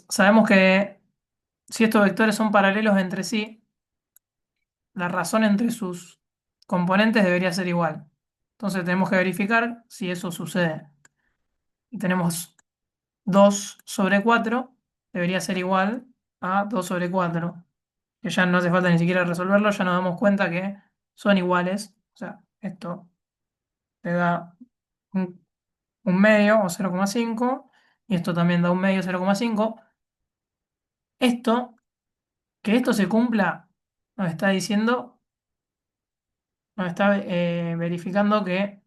Sabemos que si estos vectores son paralelos entre sí, la razón entre sus componentes debería ser igual. Entonces tenemos que verificar si eso sucede. Y tenemos 2 sobre 4 debería ser igual a 2 sobre 4, que ya no hace falta ni siquiera resolverlo, ya nos damos cuenta que son iguales. O sea, esto te da un, un medio o 0,5 y esto también da un medio 0,5. Esto, que esto se cumpla, nos está diciendo, nos está verificando que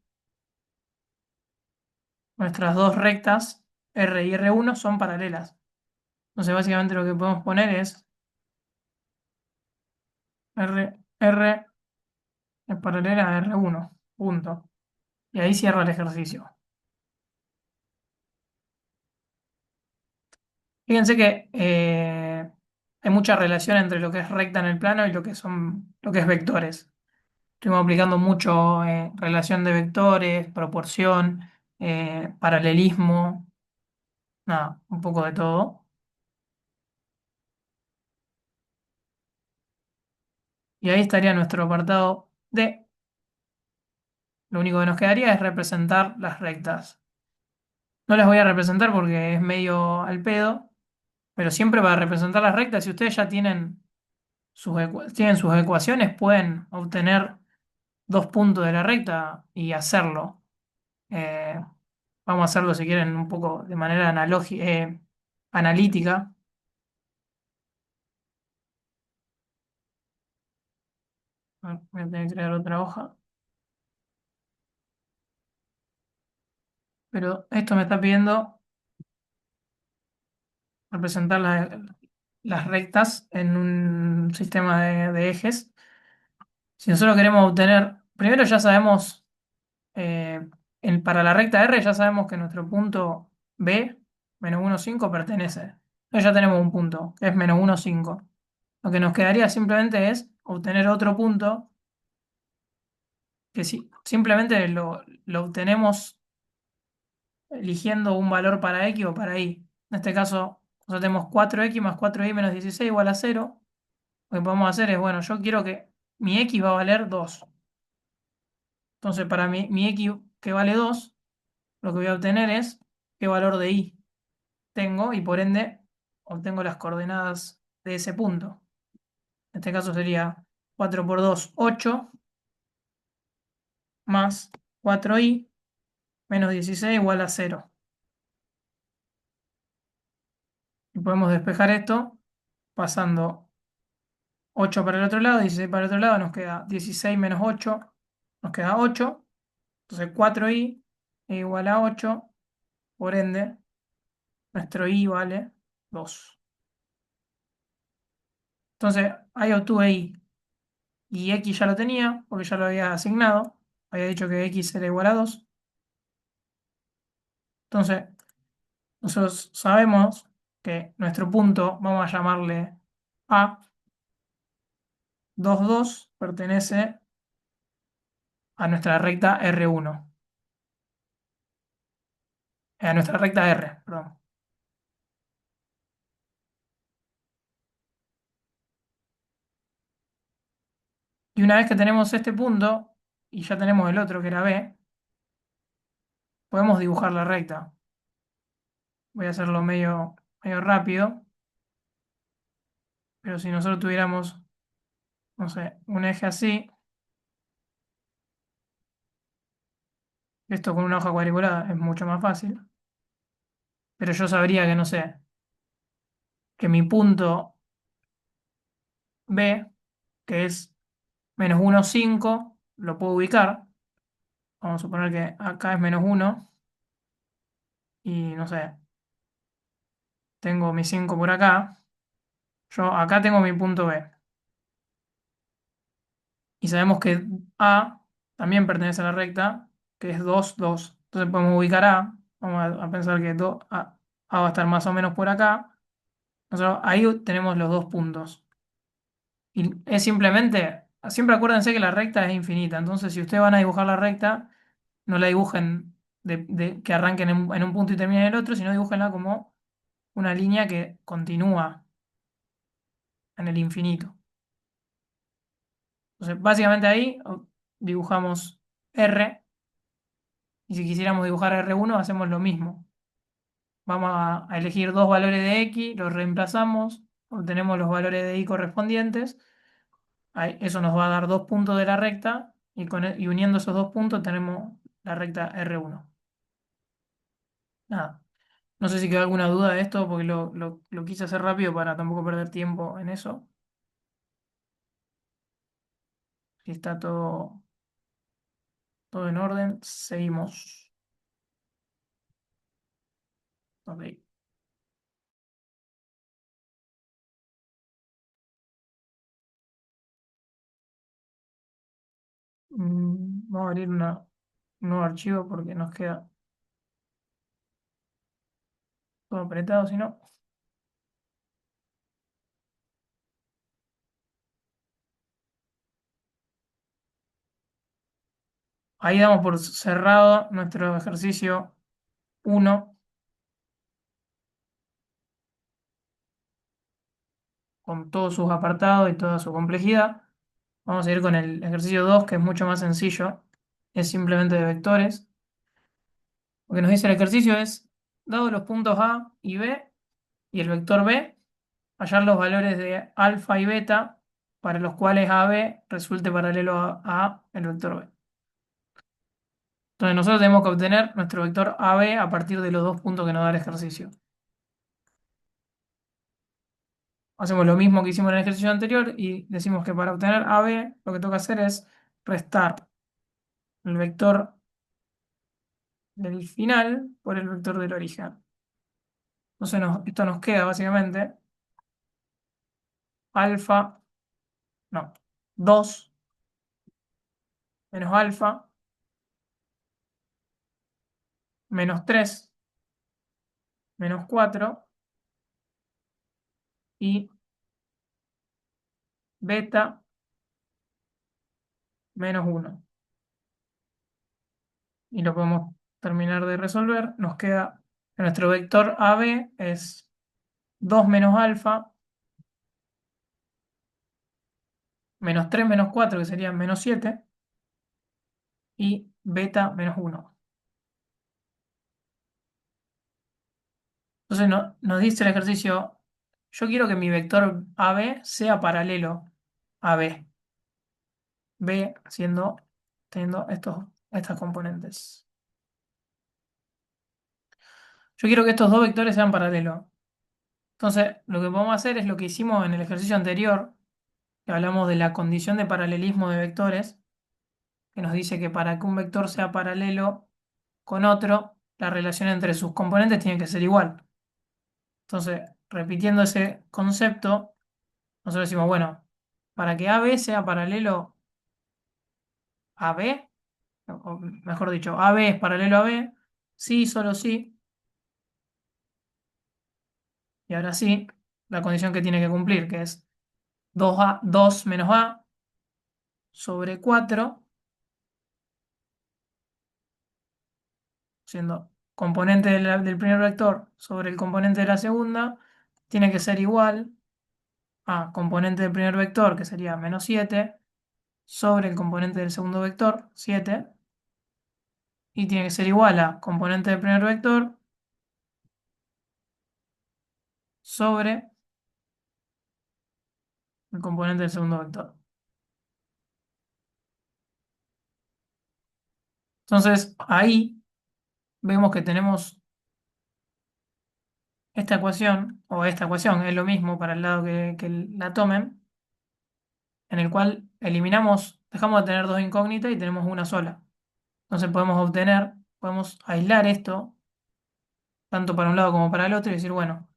nuestras dos rectas R y R1 son paralelas. Entonces básicamente lo que podemos poner es R es paralela a R1, punto. Y ahí cierra el ejercicio. Fíjense que hay mucha relación entre lo que es recta en el plano y lo que es vectores. Estuvimos aplicando mucho relación de vectores, proporción, paralelismo, nada, un poco de todo. Y ahí estaría nuestro apartado D. Lo único que nos quedaría es representar las rectas. No las voy a representar porque es medio al pedo, pero siempre para representar las rectas, si ustedes ya tienen sus ecuaciones, pueden obtener dos puntos de la recta y hacerlo. Eh, Vamos a hacerlo si quieren un poco de manera analítica. Voy a tener que crear otra hoja. Pero esto me está pidiendo representar las rectas en un sistema de ejes. Si nosotros queremos obtener, primero ya sabemos, eh, para la recta R ya sabemos que nuestro punto B, menos 1, 5, pertenece. Entonces ya tenemos un punto, que es menos 1, 5. Lo que nos quedaría simplemente es obtener otro punto, que simplemente lo obtenemos eligiendo un valor para X o para Y. En este caso, nosotros tenemos 4X más 4Y menos 16 igual a 0. Lo que podemos hacer es, bueno, yo quiero que mi X va a valer 2. Entonces, para mi X que vale 2, lo que voy a obtener es qué valor de Y tengo y por ende obtengo las coordenadas de ese punto. En este caso sería 4 por 2, 8, más 4Y menos 16 igual a 0. Y podemos despejar esto pasando 8 para el otro lado, 16 para el otro lado, nos queda 16 menos 8, nos queda 8. Entonces 4Y es igual a 8, por ende nuestro Y vale 2. Entonces ahí obtuve Y. Y X ya lo tenía, porque ya lo había asignado. Había dicho que X era igual a 2. Entonces, nosotros sabemos que nuestro punto, vamos a llamarle A, 2, 2, pertenece a nuestra recta R1. A nuestra recta R, perdón. Y una vez que tenemos este punto, y ya tenemos el otro que era B, podemos dibujar la recta. Voy a hacerlo medio rápido, pero si nosotros tuviéramos, no sé, un eje así, esto con una hoja cuadriculada es mucho más fácil, pero yo sabría que, no sé, que mi punto B, que es menos 1, 5, lo puedo ubicar. Vamos a suponer que acá es menos 1 y, no sé, tengo mi 5 por acá. Yo acá tengo mi punto B. Y sabemos que A también pertenece a la recta, que es 2, 2. Entonces podemos ubicar A. Vamos a pensar que A va a estar más o menos por acá. Nosotros ahí tenemos los dos puntos. Y es simplemente, siempre acuérdense que la recta es infinita. Entonces, si ustedes van a dibujar la recta, no la dibujen que arranquen en un punto y terminen en el otro, sino dibújenla como una línea que continúa en el infinito. Entonces, básicamente ahí dibujamos R, y si quisiéramos dibujar R1 hacemos lo mismo. Vamos a elegir dos valores de X, los reemplazamos, obtenemos los valores de Y correspondientes. Eso nos va a dar dos puntos de la recta y uniendo esos dos puntos tenemos la recta R1. Nada. No sé si quedó alguna duda de esto porque lo quise hacer rápido para tampoco perder tiempo en eso. Si está todo en orden, seguimos. Ok. Vamos a abrir un nuevo archivo porque nos queda todo apretado, si no. Ahí damos por cerrado nuestro ejercicio 1 con todos sus apartados y toda su complejidad. Vamos a ir con el ejercicio 2 que es mucho más sencillo. Es simplemente de vectores. Lo que nos dice el ejercicio es, dado los puntos A y B y el vector B, hallar los valores de alfa y beta para los cuales AB resulte paralelo a el vector B. Entonces nosotros tenemos que obtener nuestro vector AB a partir de los dos puntos que nos da el ejercicio. Hacemos lo mismo que hicimos en el ejercicio anterior y decimos que para obtener AB lo que toca hacer es restar el vector del final por el vector del origen. Entonces esto nos queda básicamente alfa, no, 2 menos alfa menos 3 menos 4 y beta menos 1. Y lo podemos terminar de resolver. Nos queda que nuestro vector AB es 2 menos alfa menos 3 menos 4 que sería menos 7 y beta menos 1. Entonces nos dice el ejercicio, yo quiero que mi vector AB sea paralelo a B. B teniendo estas componentes. Yo quiero que estos dos vectores sean paralelos. Entonces, lo que podemos hacer es lo que hicimos en el ejercicio anterior, que hablamos de la condición de paralelismo de vectores, que nos dice que para que un vector sea paralelo con otro, la relación entre sus componentes tiene que ser igual. Entonces, repitiendo ese concepto, nosotros decimos, bueno, para que AB sea paralelo a B, o mejor dicho, AB es paralelo a B, sí, solo sí, y ahora sí, la condición que tiene que cumplir, que es 2 menos A sobre 4 siendo componente del primer vector sobre el componente de la segunda, tiene que ser igual a componente del primer vector, que sería menos 7 sobre el componente del segundo vector, 7 y tiene que ser igual a componente del primer vector sobre el componente del segundo vector. Entonces, ahí vemos que tenemos esta ecuación, o esta ecuación, es lo mismo para el lado que la tomen, en el cual dejamos de tener dos incógnitas y tenemos una sola. Entonces podemos aislar esto, tanto para un lado como para el otro, y decir, bueno,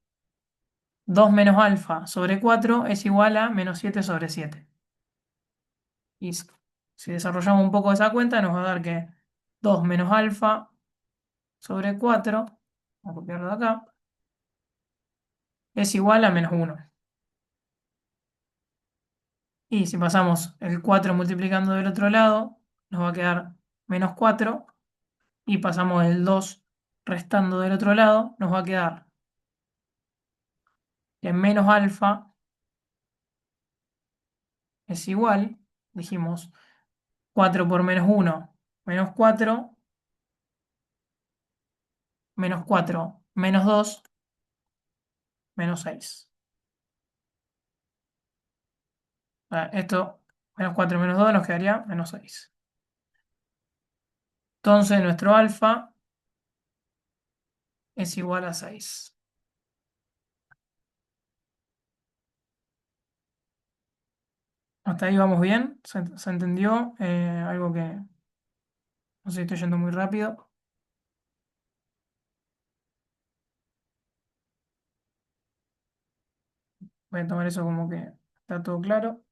2 menos alfa sobre 4 es igual a menos 7 sobre 7. Y si desarrollamos un poco esa cuenta, nos va a dar que 2 menos alfa sobre 4, vamos a copiarlo de acá, es igual a menos 1. Y si pasamos el 4 multiplicando del otro lado, nos va a quedar menos 4. Y pasamos el 2 restando del otro lado, nos va a quedar y en menos alfa es igual, dijimos 4 por menos uno menos 4 menos 4 menos 2 menos 6. Esto, menos 4 menos 2 nos quedaría menos 6. Entonces nuestro alfa es igual a 6. Hasta ahí vamos bien. ¿Se entendió? Algo que no sé si estoy yendo muy rápido. Voy a tomar eso como que está todo claro.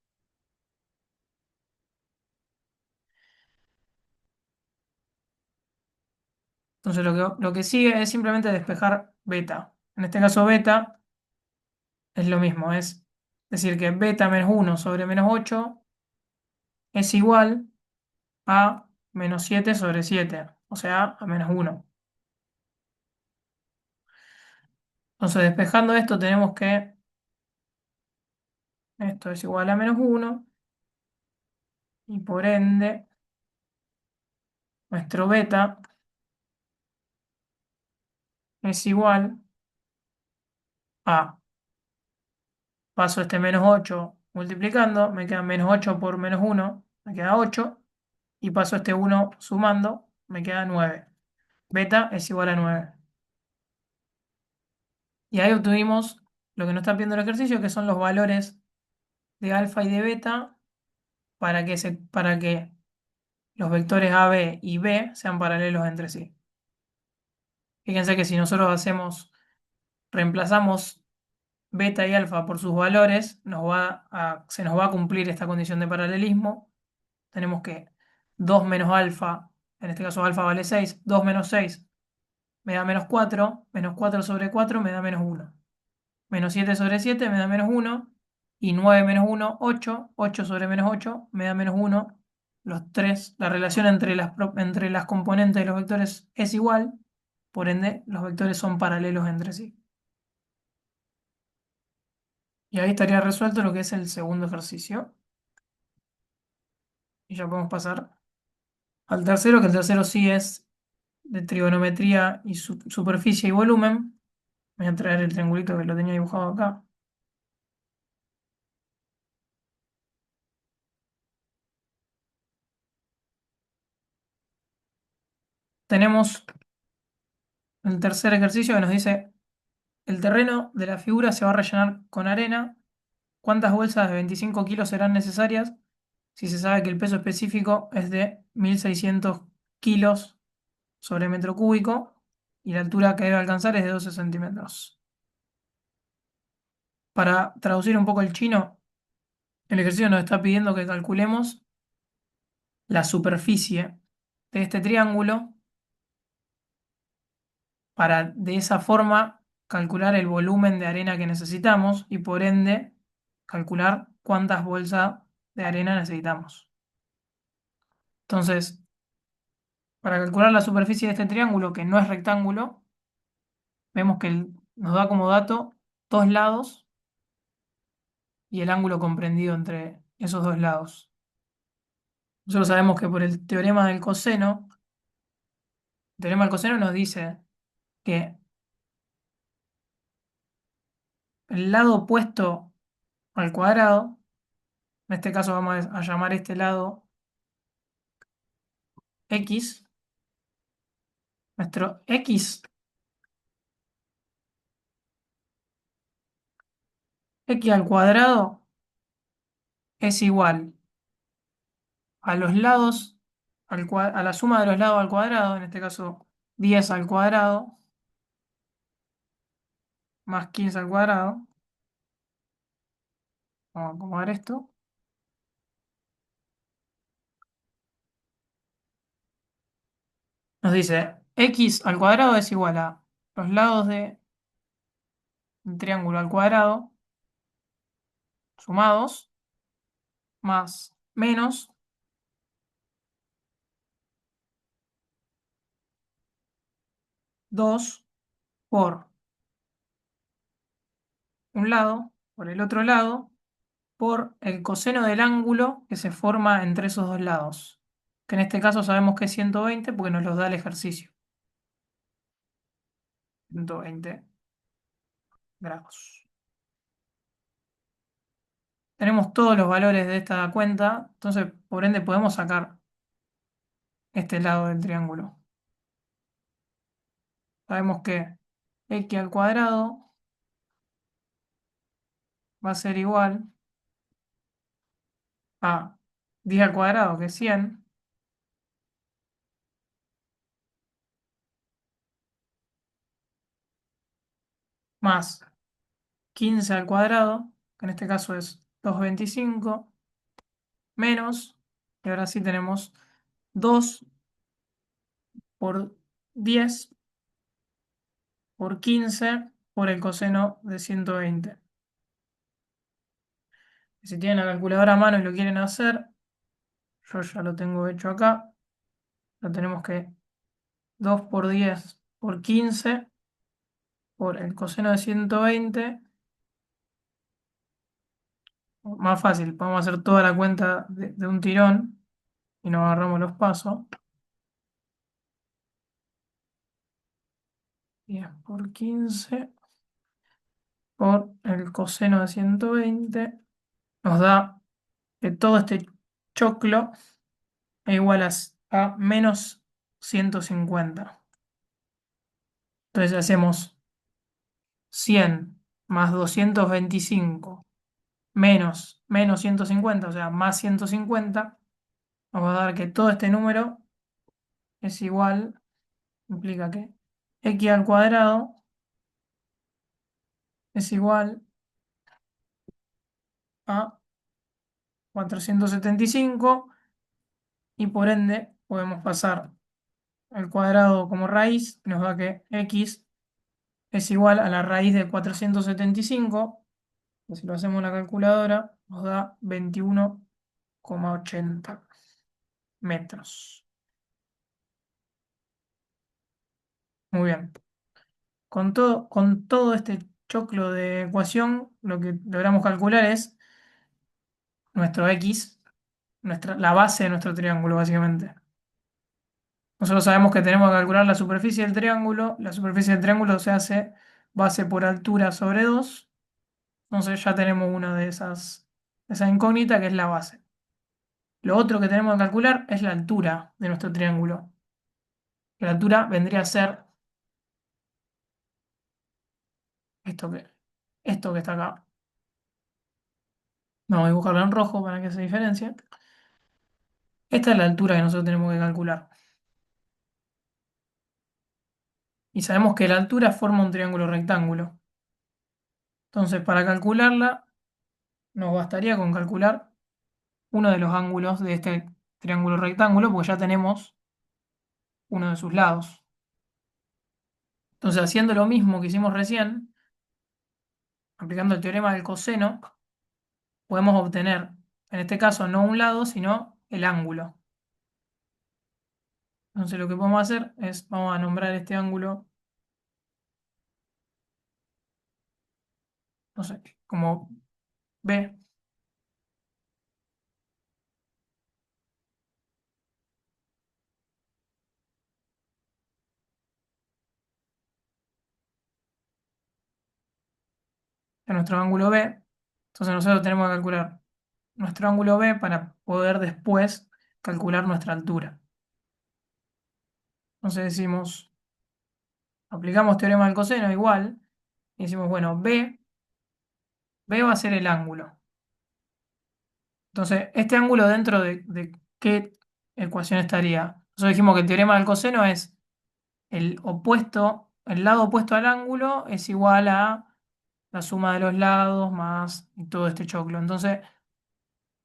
Entonces lo que sigue es simplemente despejar beta. En este caso beta es lo mismo. Es decir que beta menos uno sobre menos 8 es igual a menos 7 sobre 7. O sea, a menos uno. Entonces despejando esto tenemos que esto es igual a menos uno y por ende nuestro beta es igual a, paso este menos 8 multiplicando, me queda menos 8 por menos uno me queda 8 y paso este uno sumando, me queda 9. Beta es igual a 9. Y ahí obtuvimos lo que nos está pidiendo el ejercicio, que son los valores de alfa y de beta para que los vectores AB y B sean paralelos entre sí. Fíjense que si nosotros reemplazamos beta y alfa por sus valores, se nos va a cumplir esta condición de paralelismo. Tenemos que 2 menos alfa, en este caso alfa vale 6, 2 menos 6 me da menos 4 sobre 4 me da menos uno, menos 7 sobre 7 me da menos uno, y 9 menos uno 8, 8 sobre menos 8 me da menos uno. Los tres, la relación entre las componentes de los vectores es igual, por ende los vectores son paralelos entre sí. Y ahí estaría resuelto lo que es el segundo ejercicio. Y ya podemos pasar al tercero, que el tercero sí es de trigonometría y superficie y volumen. Voy a traer el triangulito que lo tenía dibujado acá. Tenemos el tercer ejercicio que nos dice, el terreno de la figura se va a rellenar con arena. ¿Cuántas bolsas de 25 kilos serán necesarias si se sabe que el peso específico es de 1.600 kilos sobre metro cúbico y la altura que debe alcanzar es de 12 centímetros? Para traducir un poco el chino, el ejercicio nos está pidiendo que calculemos la superficie de este triángulo para de esa forma calcular el volumen de arena que necesitamos y por ende calcular cuántas bolsas de arena necesitamos. Entonces, para calcular la superficie de este triángulo, que no es rectángulo, vemos que nos da como dato dos lados y el ángulo comprendido entre esos dos lados. Nosotros sabemos que por el teorema del coseno nos dice que el lado opuesto al cuadrado, en este caso vamos a llamar este lado x, nuestro x al cuadrado es igual a los lados, a la suma de los lados al cuadrado, en este caso 10 al cuadrado, más 15 al cuadrado. Vamos a acomodar esto. Nos dice x al cuadrado es igual a los lados de un triángulo al cuadrado sumados más menos 2 por un lado por el otro lado por el coseno del ángulo que se forma entre esos dos lados, que en este caso sabemos que es 120 porque nos los da el ejercicio. 120 grados. Tenemos todos los valores de esta cuenta, entonces por ende podemos sacar este lado del triángulo. Sabemos que x al cuadrado va a ser igual a 10 al cuadrado, que es 100, más 15 al cuadrado, que en este caso es 225, menos, y ahora sí tenemos 2 por 10 por 15 por el coseno de 120. Si tienen la calculadora a mano y lo quieren hacer, yo ya lo tengo hecho acá. Lo tenemos que 2 por 10 por 15 por el coseno de 120. Más fácil, podemos hacer toda la cuenta de un tirón y nos agarramos los pasos. 10 por 15 por el coseno de 120 nos da que todo este choclo es igual a menos 150. Entonces hacemos 100 más 225 menos 150, o sea, más 150, nos va a dar que todo este número es igual, implica que x al cuadrado es igual a 475 y por ende podemos pasar el cuadrado como raíz, nos da que x es igual a la raíz de 475, que si lo hacemos en la calculadora nos da 21,80 metros. Muy bien. Con todo este choclo de ecuación, lo que logramos calcular es nuestro x, la base de nuestro triángulo, básicamente. Nosotros sabemos que tenemos que calcular la superficie del triángulo. La superficie del triángulo se hace base por altura sobre 2. Entonces ya tenemos una de esa incógnita que es la base. Lo otro que tenemos que calcular es la altura de nuestro triángulo. La altura vendría a ser esto que, esto que está acá. Vamos a dibujarlo en rojo para que se diferencie. Esta es la altura que nosotros tenemos que calcular. Y sabemos que la altura forma un triángulo rectángulo. Entonces, para calcularla, nos bastaría con calcular uno de los ángulos de este triángulo rectángulo, porque ya tenemos uno de sus lados. Entonces, haciendo lo mismo que hicimos recién, aplicando el teorema del coseno, podemos obtener, en este caso, no un lado, sino el ángulo. Entonces, lo que podemos hacer es, vamos a nombrar este ángulo, no sé, como B. De nuestro ángulo B. Entonces, nosotros tenemos que calcular nuestro ángulo B para poder después calcular nuestra altura. Entonces decimos, aplicamos teorema del coseno igual, y decimos, bueno, B va a ser el ángulo. Entonces, este ángulo dentro de qué ecuación estaría. Nosotros dijimos que el teorema del coseno es el opuesto, el lado opuesto al ángulo es igual a la suma de los lados más y todo este choclo. Entonces,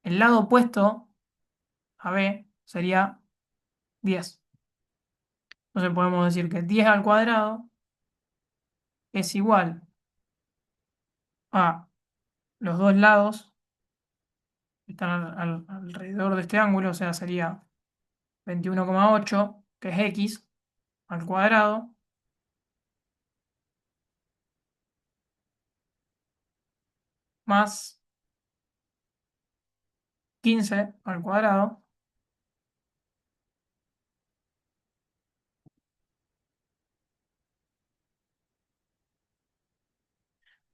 el lado opuesto a B sería 10. Entonces podemos decir que 10 al cuadrado es igual a los dos lados que están alrededor de este ángulo, o sea, sería 21,8, que es x al cuadrado, más 15 al cuadrado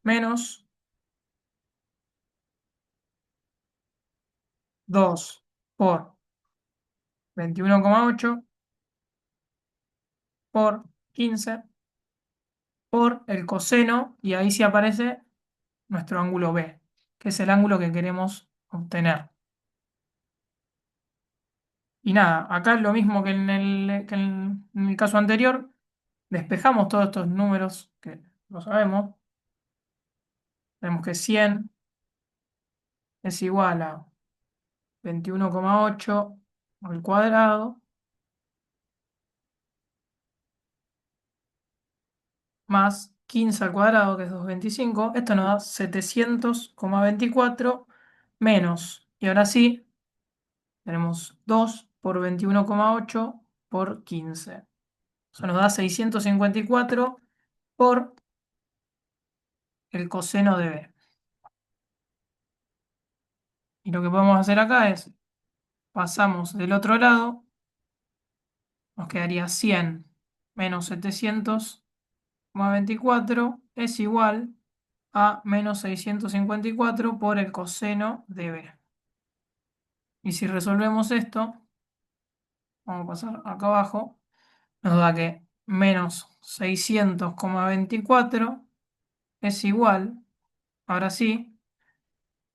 menos 2 por 21,8 por 15 por el coseno, y ahí sí aparece nuestro ángulo B, que es el ángulo que queremos obtener. Y nada, acá es lo mismo que en el caso anterior, despejamos todos estos números que lo sabemos. Tenemos que 100 es igual a 21,8 al cuadrado más 15 al cuadrado, que es 225. Esto nos da 700,24 menos. Y ahora sí, tenemos 2 por 21,8 por 15. Eso nos da 654 por el coseno de B. Y lo que podemos hacer acá es, pasamos del otro lado, nos quedaría 100 menos 700,24 es igual a menos 654 por el coseno de B. Y si resolvemos esto, vamos a pasar acá abajo, nos da que menos 600,24 es igual, ahora sí,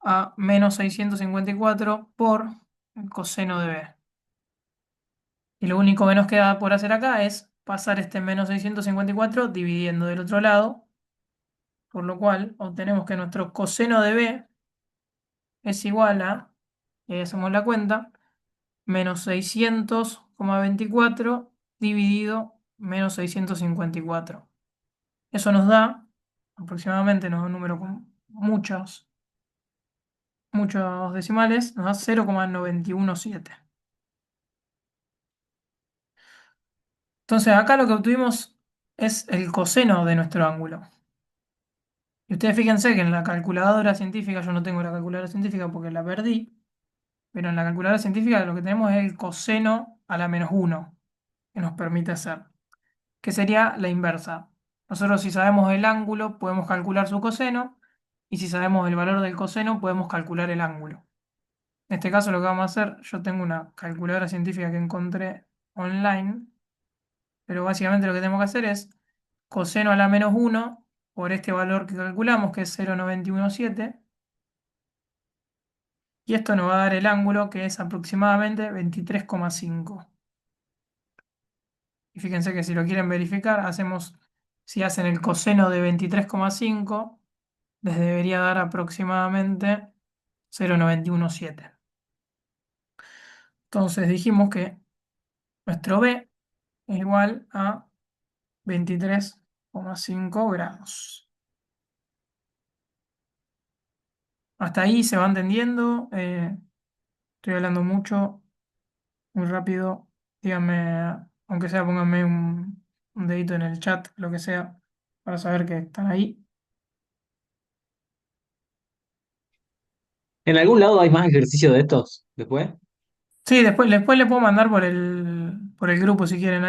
a menos 654 por el coseno de B. Y lo único que nos queda por hacer acá es pasar este menos 654 dividiendo del otro lado, por lo cual obtenemos que nuestro coseno de B es igual a, y ahí hacemos la cuenta, menos 600,24 dividido menos 654. Eso nos da, aproximadamente, nos da un número con muchos decimales, nos da 0,917. Entonces acá lo que obtuvimos es el coseno de nuestro ángulo. Y ustedes fíjense que en la calculadora científica, yo no tengo la calculadora científica porque la perdí, pero en la calculadora científica lo que tenemos es el coseno a la menos uno que nos permite hacer, que sería la inversa. Nosotros si sabemos el ángulo podemos calcular su coseno, y si sabemos el valor del coseno podemos calcular el ángulo. En este caso lo que vamos a hacer, yo tengo una calculadora científica que encontré online, pero básicamente lo que tenemos que hacer es coseno a la menos uno por este valor que calculamos, que es 0,917, y esto nos va a dar el ángulo, que es aproximadamente 23,5. Y fíjense que si lo quieren verificar, si hacen el coseno de 23,5, les debería dar aproximadamente 0,917. Entonces dijimos que nuestro B es igual a 23,5 grados. Hasta ahí se va entendiendo. Estoy hablando mucho, muy rápido. Díganme, aunque sea, pónganme un dedito en el chat, lo que sea, para saber que están ahí. ¿En algún lado hay más ejercicio de estos después? Sí, después le puedo mandar por el grupo si quieren.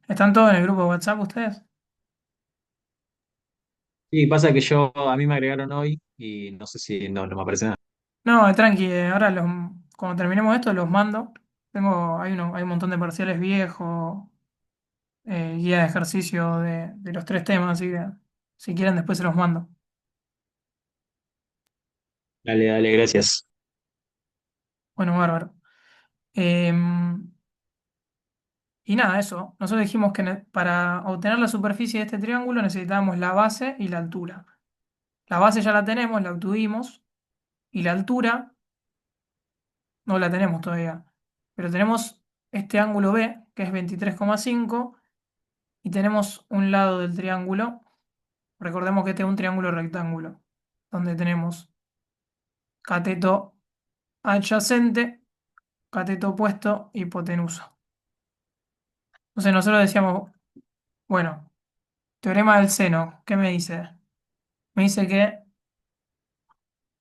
¿Están todos en el grupo de WhatsApp ustedes? Sí, pasa que a mí me agregaron hoy y no sé si no me aparece nada. No, tranqui, ahora cuando terminemos esto los mando. Hay un montón de parciales viejos, guía de ejercicio de los tres temas, así que si quieren después se los mando. Dale, dale, gracias. Bueno, bárbaro. Em, y nada, eso. Nosotros dijimos que para obtener la superficie de este triángulo necesitábamos la base y la altura. La base ya la tenemos, la obtuvimos, y la altura no la tenemos todavía. Pero tenemos este ángulo B, que es 23,5, y tenemos un lado del triángulo. Recordemos que este es un triángulo rectángulo, donde tenemos cateto adyacente, cateto opuesto, hipotenusa. Entonces nosotros decíamos, bueno, teorema del seno, ¿qué me dice? Me dice que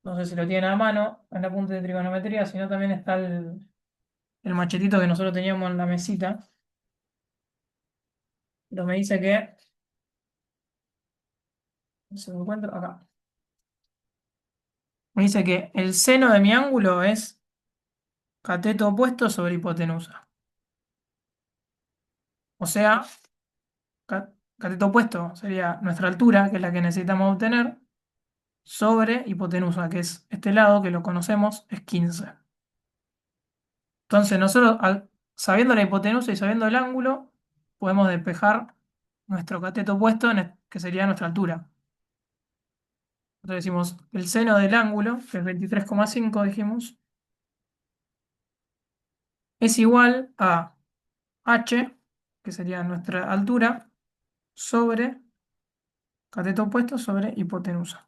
No sé si lo tienen a mano en la punta de trigonometría, sino también está el machetito que nosotros teníamos en la mesita. Pero me dice que, no se lo encuentro acá. Me dice que el seno de mi ángulo es cateto opuesto sobre hipotenusa. O sea, cateto opuesto sería nuestra altura, que es la que necesitamos obtener, sobre hipotenusa, que es este lado que lo conocemos, es 15. Entonces, nosotros, sabiendo la hipotenusa y sabiendo el ángulo, podemos despejar nuestro cateto opuesto, que sería nuestra altura. Entonces decimos el seno del ángulo, que es 23,5, dijimos, es igual a h, que sería nuestra altura, sobre cateto opuesto sobre hipotenusa.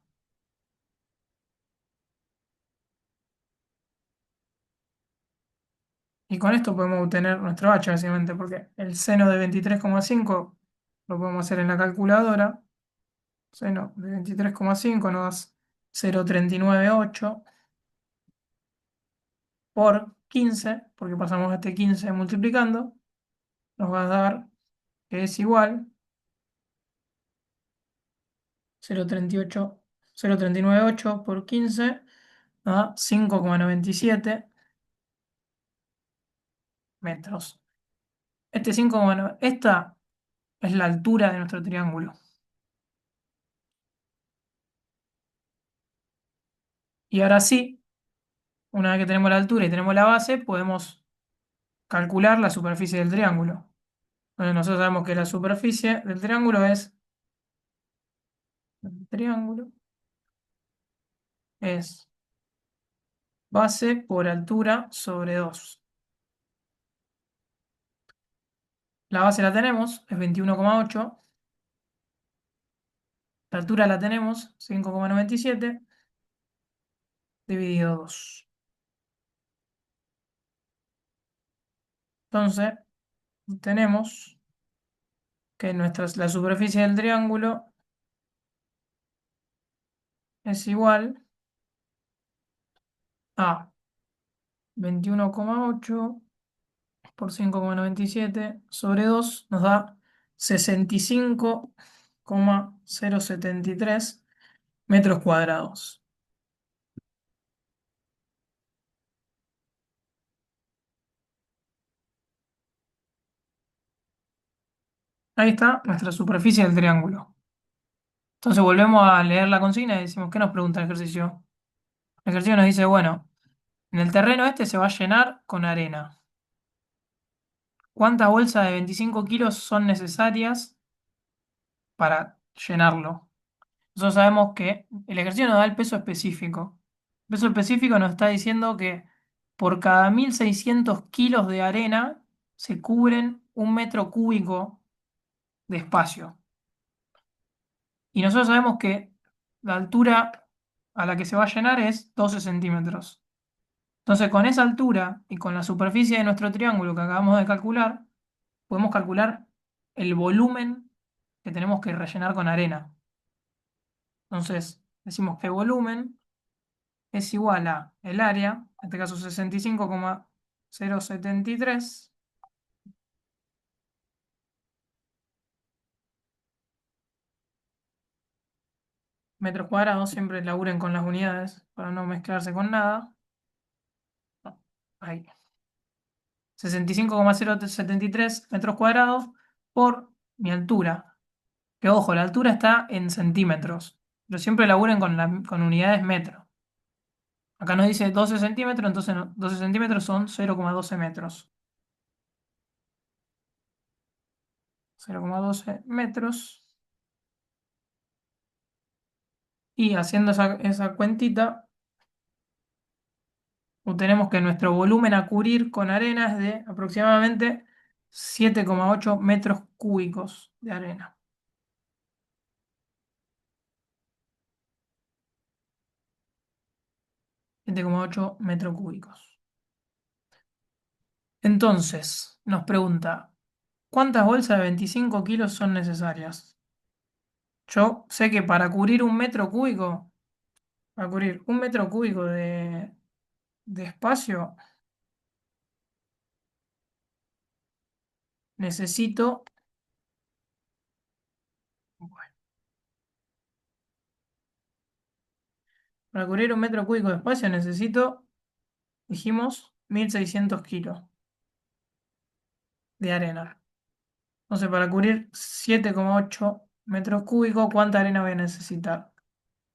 Y con esto podemos obtener nuestro h, básicamente, porque el seno de 23,5 lo podemos hacer en la calculadora. Seno de 23,5 nos da 0,398 por 15, porque pasamos este 15 multiplicando, nos va a dar que es igual 0,38, 0,398 por 15 nos da 5,97 metros. Esta es la altura de nuestro triángulo. Y ahora sí, una vez que tenemos la altura y tenemos la base, podemos calcular la superficie del triángulo. Entonces nosotros sabemos que la superficie del triángulo es base por altura sobre 2. La base la tenemos, es 21,8. La altura la tenemos, 5,97 dividido 2. Entonces, tenemos que la superficie del triángulo es igual a 21,8 por 5,97 sobre 2 nos da 65,073 metros cuadrados. Ahí está nuestra superficie del triángulo. Entonces volvemos a leer la consigna y decimos, ¿qué nos pregunta el ejercicio? El ejercicio nos dice, bueno, en el terreno este se va a llenar con arena. ¿Cuántas bolsas de 25 kilos son necesarias para llenarlo? Nosotros sabemos que el ejercicio nos da el peso específico. El peso específico nos está diciendo que por cada 1.600 kilos de arena se cubren 1 metro cúbico de espacio. Y nosotros sabemos que la altura a la que se va a llenar es 12 centímetros. Entonces, con esa altura y con la superficie de nuestro triángulo que acabamos de calcular, podemos calcular el volumen que tenemos que rellenar con arena. Entonces, decimos que volumen es igual a el área, en este caso 65,073 metros cuadrados. Siempre laburen con las unidades para no mezclarse con nada. Ahí. 65,073 metros cuadrados por mi altura. Que ojo, la altura está en centímetros, pero siempre laburen con unidades metro. Acá nos dice 12 centímetros, entonces 12 centímetros son 0,12 metros. 0,12 metros. Y haciendo esa cuentita, obtenemos que nuestro volumen a cubrir con arena es de aproximadamente 7,8 metros cúbicos de arena. 7,8 metros cúbicos. Entonces, nos pregunta, ¿cuántas bolsas de 25 kilos son necesarias? Yo sé que para cubrir 1 metro cúbico, para cubrir 1 metro cúbico de espacio, necesito, bueno, para cubrir 1 metro cúbico de espacio necesito, dijimos, 1.600 kilos de arena. Entonces, para cubrir 7,8 metros cúbicos, ¿cuánta arena voy a necesitar?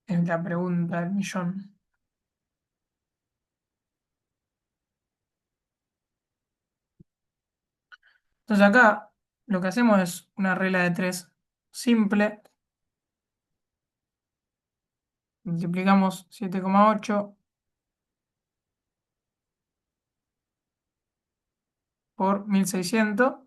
Es la pregunta del millón. Entonces, acá lo que hacemos es una regla de tres simple. Multiplicamos 7,8 por 1.600.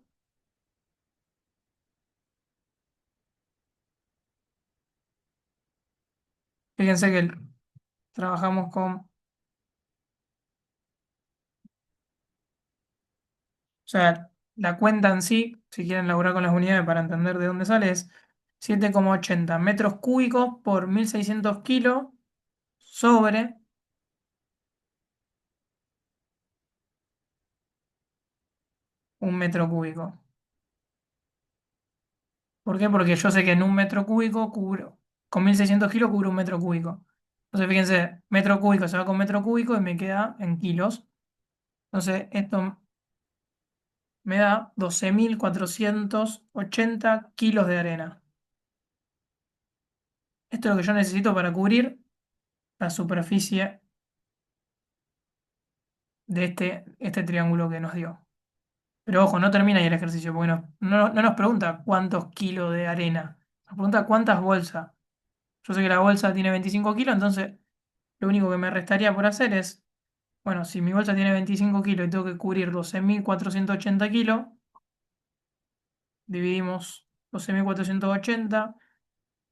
Fíjense que trabajamos con, o sea, la cuenta en sí, si quieren laburar con las unidades para entender de dónde sale, es 7,80 metros cúbicos por 1.600 kilos sobre 1 metro cúbico. ¿Por qué? Porque yo sé que en 1 metro cúbico cubro, con 1.600 kilos cubro 1 metro cúbico. Entonces, fíjense, metro cúbico se va con metro cúbico y me queda en kilos. Entonces, esto me da 12.480 kilos de arena. Esto es lo que yo necesito para cubrir la superficie de este triángulo que nos dio. Pero ojo, no termina ahí el ejercicio, porque no nos pregunta cuántos kilos de arena, nos pregunta cuántas bolsas. Yo sé que la bolsa tiene 25 kilos, entonces lo único que me restaría por hacer es, bueno, si mi bolsa tiene 25 kilos y tengo que cubrir 12.480 kilos, dividimos 12.480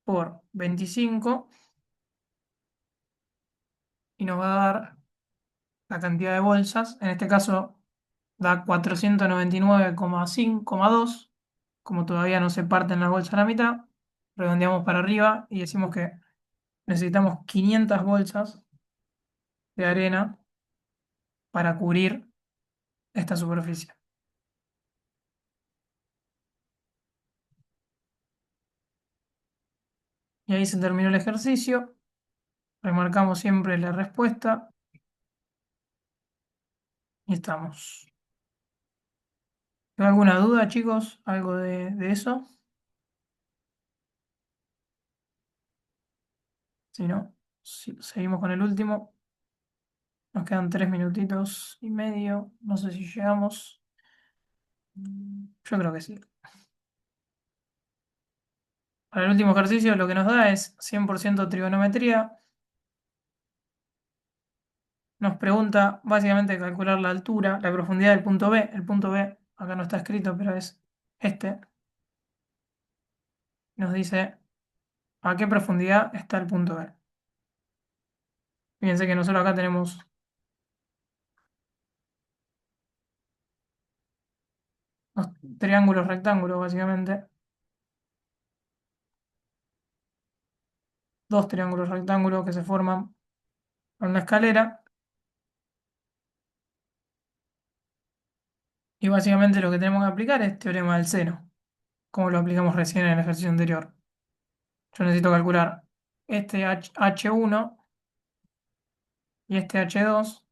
por 25 y nos va a dar la cantidad de bolsas. En este caso da 499,5,2. Como todavía no se parten las bolsas a la mitad, redondeamos para arriba y decimos que necesitamos 500 bolsas de arena para cubrir esta superficie. Y ahí se terminó el ejercicio. Remarcamos siempre la respuesta y estamos. ¿Alguna duda, chicos? ¿Algo de eso? Si no, seguimos con el último. Nos quedan 3 minutitos y medio. No sé si llegamos. Yo creo que sí. Para el último ejercicio lo que nos da es 100% trigonometría. Nos pregunta básicamente calcular la altura, la profundidad del punto B. El punto B acá no está escrito, pero es este. Nos dice a qué profundidad está el punto B. Fíjense que nosotros acá tenemos dos triángulos rectángulos, básicamente. Dos triángulos rectángulos que se forman con una escalera. Y básicamente lo que tenemos que aplicar es teorema del seno, como lo aplicamos recién en el ejercicio anterior. Yo necesito calcular este H1 y este H2.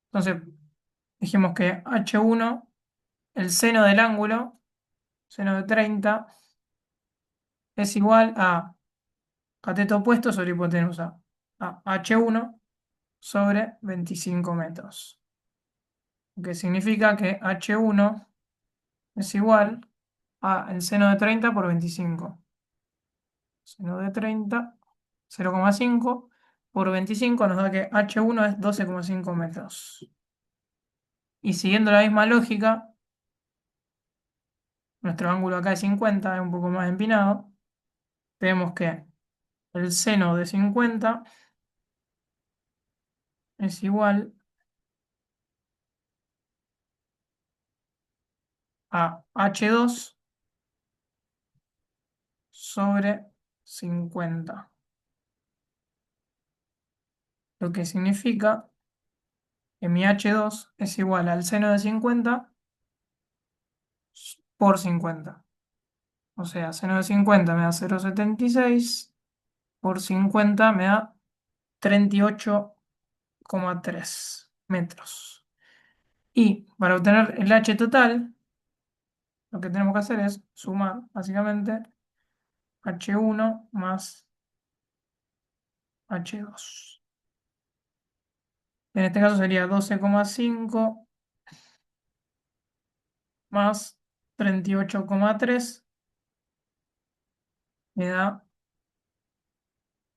Entonces, dijimos que H1, el seno del ángulo, seno de 30, es igual a cateto opuesto sobre hipotenusa, a H1 sobre 25 metros. Lo que significa que H1 es igual a el seno de 30 por 25. Seno de 30, 0,5 por 25 nos da que H1 es 12,5 metros. Y siguiendo la misma lógica, nuestro ángulo acá es 50, es un poco más empinado. Tenemos que el seno de 50 es igual a H2 sobre 50. lo que significa que mi H2 es igual al seno de 50 por 50. O sea, seno de 50 me da 0,76 por 50 me da 38,3 metros. Y para obtener el H total, lo que tenemos que hacer es sumar básicamente H1 más H2. En este caso sería 12,5 más 38,3 me da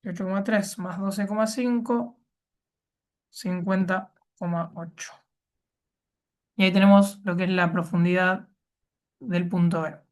8,3 más 12,5, 50,8. Y ahí tenemos lo que es la profundidad del punto B.